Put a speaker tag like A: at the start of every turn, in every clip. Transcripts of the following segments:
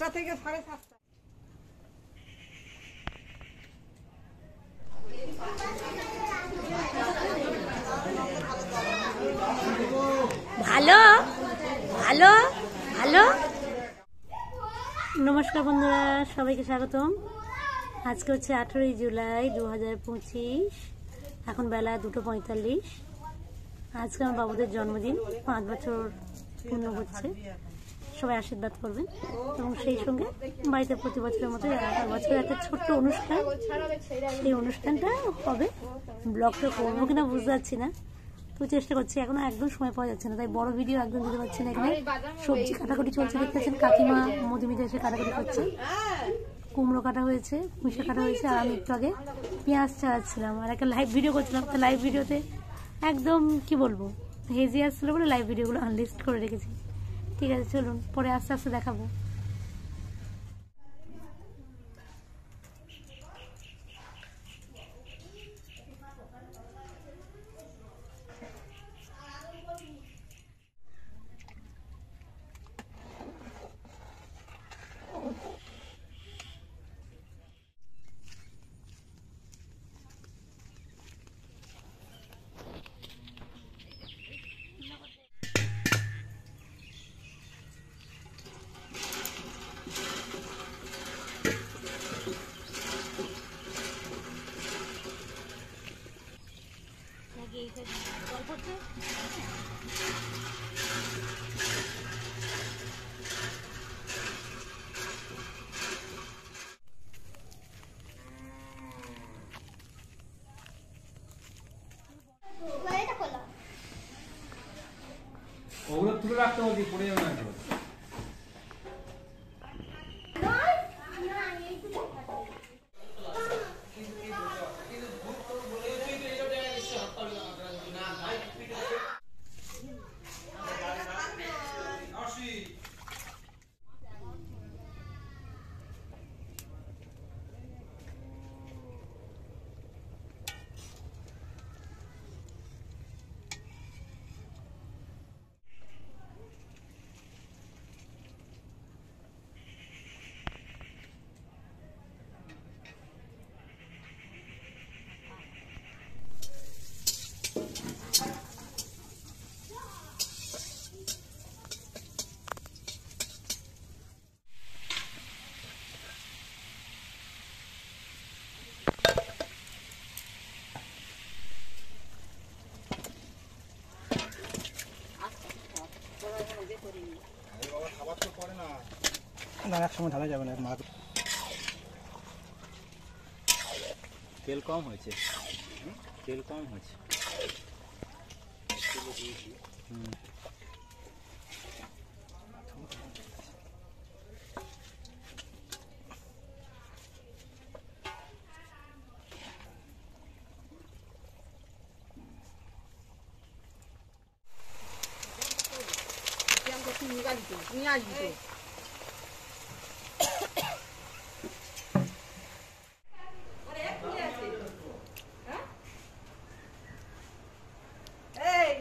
A: 7টা থেকে 7:30।
B: ভালো ভালো ভালো। নমস্কার বন্ধুরা, সবাইকে স্বাগতম। আজকে হচ্ছে 18ই জুলাই 2025। এখন বেলা 2:45। আজকে আমার বাবুদের জন্মদিন, 5 বছর পূর্ণ হচ্ছে। সবাই আশীর্বাদ করবেন এবং সেই সঙ্গে বাড়িতে প্রতি বছরের মতো বছর একটা ছোট্ট অনুষ্ঠান। এই অনুষ্ঠানটা হবে, ব্লগটা করবো কিনা বুঝতে পারছি না, তো চেষ্টা করছি। এখনো একদম সময় পাওয়া যাচ্ছে না, তাই বড় ভিডিও একদম দিতে পারছি না। এখানে সবজি কাটাকুটি চলছে, দেখতেছেন কাকিমা মধুমিতা এসে কাটাকুটি করছে। কুমড়ো কাটা হয়েছে, পুঁইশাক কাটা হয়েছে, আর আমি একটু আগে পেঁয়াজ ছাড়াচ্ছিলাম আর একটা লাইভ ভিডিও করছিলাম। তো লাইভ ভিডিওতে একদম কি বলবো, হেজি আসছিল বলে লাইভ ভিডিওগুলো আনলিস্ট করে রেখেছি। ঠিক আছে, চলুন পরে আস্তে আস্তে দেখাবো।
C: ওগুলো তুলে রাখতে বলছি, পড়ে যাবে না।
D: একসময় ঢালা যাবে না,
C: তেল কম হয়েছে, তেল কম হয়েছে।
A: নিয়ে আসবি তো। এই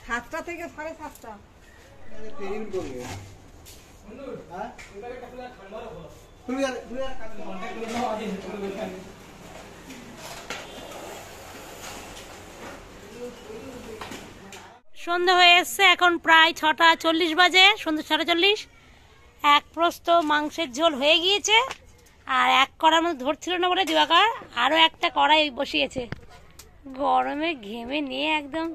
A: 7টা থেকে 7:30।
B: সন্ধ্যা হয়ে এসছে, এখন প্রায় 6:40 বাজে, সন্ধ্যা 6:40। এক প্রস্ত মাংসের ঝোল হয়ে গিয়েছে, আর এক কড়ার মধ্যে ধরছিল না বলে দিবাকর আরও একটা কড়াই বসিয়েছে। গরমে ঘেমে নিয়ে একদম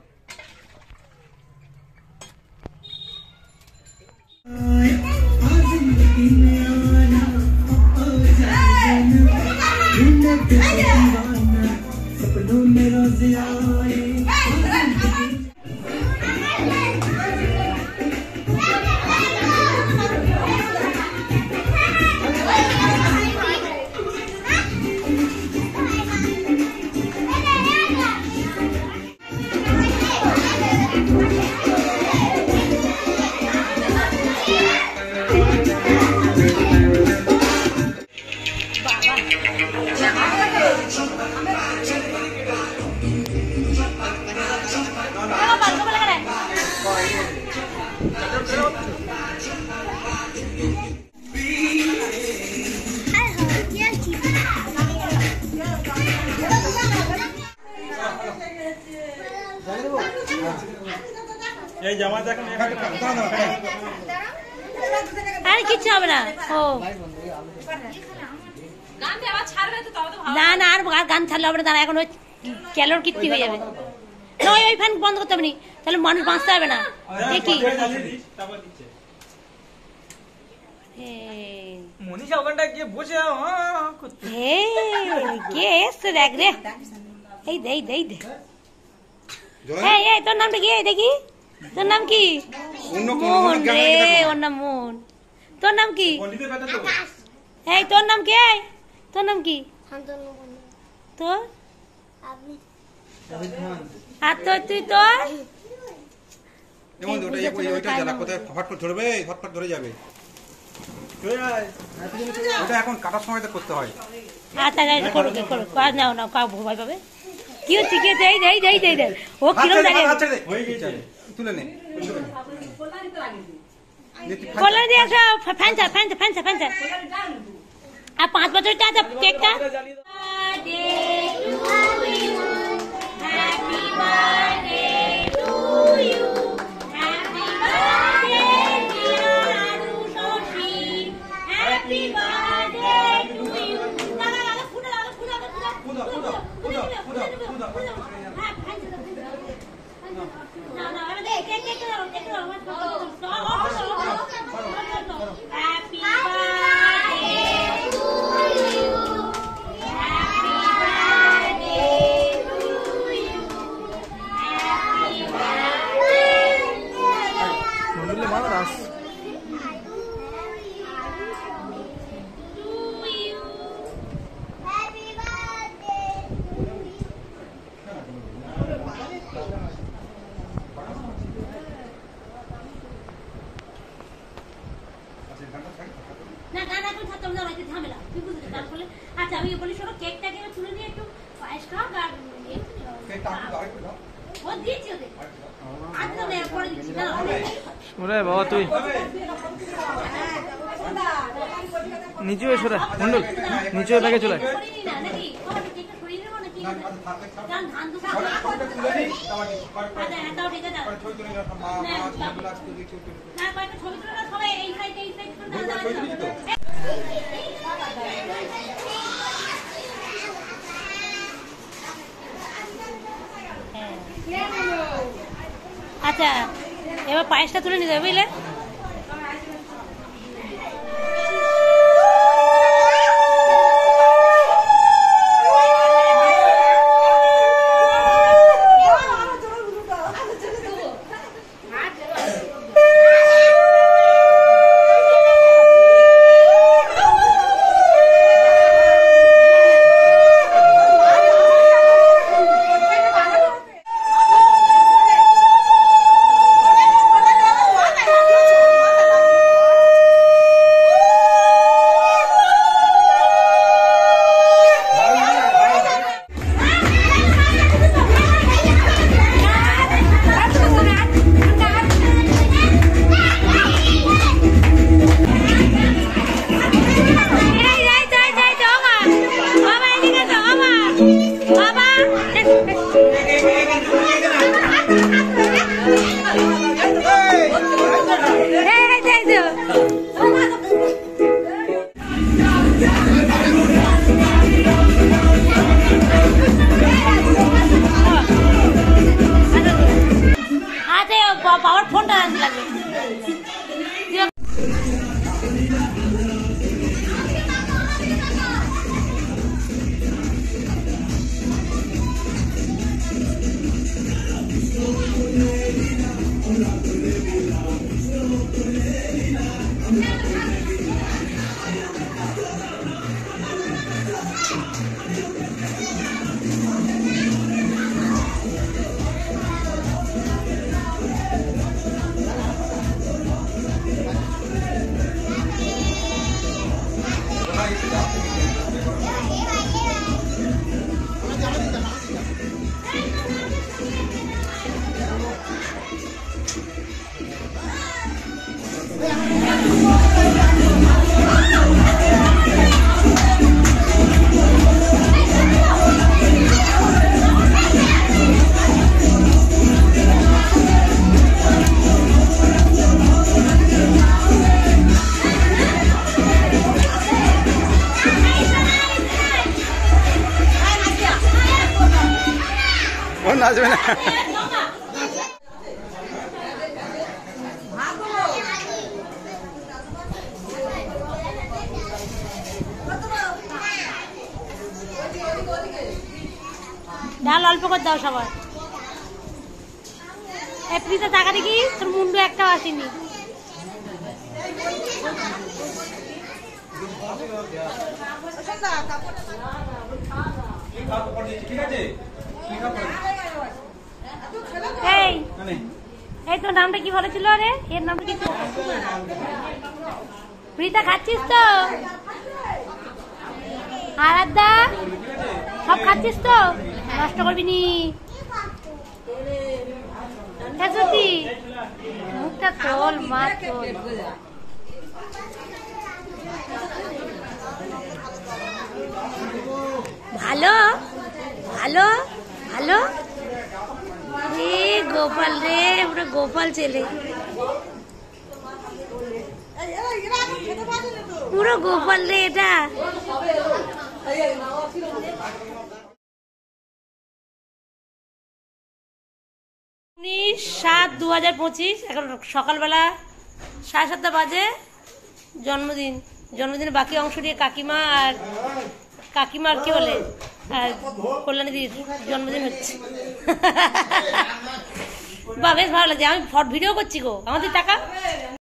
C: এই জামা দেখেন
B: আর কিচ্ছু হবে না। ও না না, আর গান ছাড়লে হবে না, দাঁড়া এখন ওই ক্যালোর কীর্তি হয়ে যাবে। না ওই ফ্যান বন্ধ করতে হবে না, তাহলে মানুষ বাঁচতে হবে না। দেখি
C: মনীষা ওখানটা গিয়ে বসে
B: কে এসছে দেখ রে, এই দে এই দে। এই তোর নামটা কি? দেখি তোর নাম কি? মোহন রে, ওর নাম মোহন। তোর নাম কি? এই তোর নাম কি? তোর নাম কি? তোর আর তোর তুই তোর
D: এখন কাটার সময় করতে হয়।
B: আচ্ছা করো করো, কাজ নাও নাও, কাউ ভয় পাবে। কি হচ্ছে কি হচ্ছে? এই ও কিরম দাঁড়িয়ে
D: তুলে নে
B: কলার দিয়ে আসো, ফ্যান চা। আর 5 বছর চা কেকটা। আচ্ছা আমি বলি শোনো, কেকটাকে তুলে নিয়ে একটু পায়েস খাও আর ও দিয়েছি ওদের। আচ্ছা না পরে দিচ্ছি না।
C: ওরে বাবা তুই নিচে এসো রে মন্ডল, নিচে ব্যাগে চলে।
B: আচ্ছা এবার পায়েসটা তুলে নিতে হবে বুঝলে। পাওয়ার ফোনটা আনতে লাগবে।
C: আসবে না।
B: ডাল অল্প করে দাও সবার। এপ্রিতে টাকা দেখি তোর মুন্ডু একটাও আসেনি। এই এই তোর নামটা কি বলেছিল রে? এর নামটা কি? প্রীতা খাচ্ছিস তো? আরাধ্যা সব খাচ্ছিস তো? নষ্ট করবি নি। সত্যি মুখটা তোল, মা তোল। ভালো ভালো ভালো। এ গোপাল রে, পুরো গোপাল ছেলে, পুরো গোপাল রে এটা। 19/7/2025 এখন সকালবেলা 7:30 বাজে। জন্মদিন, জন্মদিনের বাকি অংশ দিয়ে কাকিমা আর কি বলে আর কল্যাণী দিদির জন্মদিন হচ্ছে। বা বেশ ভালো লাগছে। আমি ভিডিও করছি গো, আমাদের টাকা